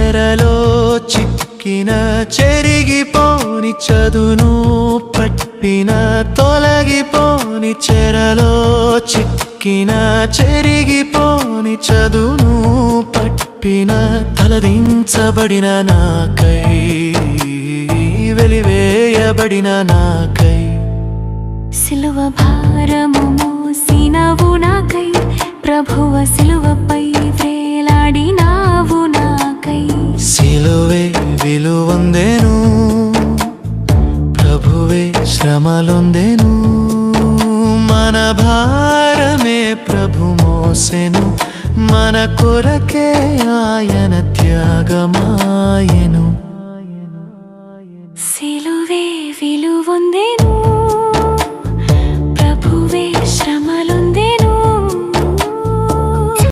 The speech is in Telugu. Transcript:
చెరలో చిక్కిన చెరిగిపోని చదును పట్టిన తొలగిపోని చెరలో చిక్కిన చెరిగిపోని చదును పట్టిన తలదించబడిన నాకై వెలివేయబడిన నాకై సిలువ భారము మోసినవు నాకై ప్రభువ సిలువపై వేలాడినావు నాకై సిలువే విలువొందెను ప్రభువే శ్రమలొందెను మన భారమే ప్రభు మోసెను మన కొరకే ఆయన త్యాగమాయెను సిలువే విలువొందెను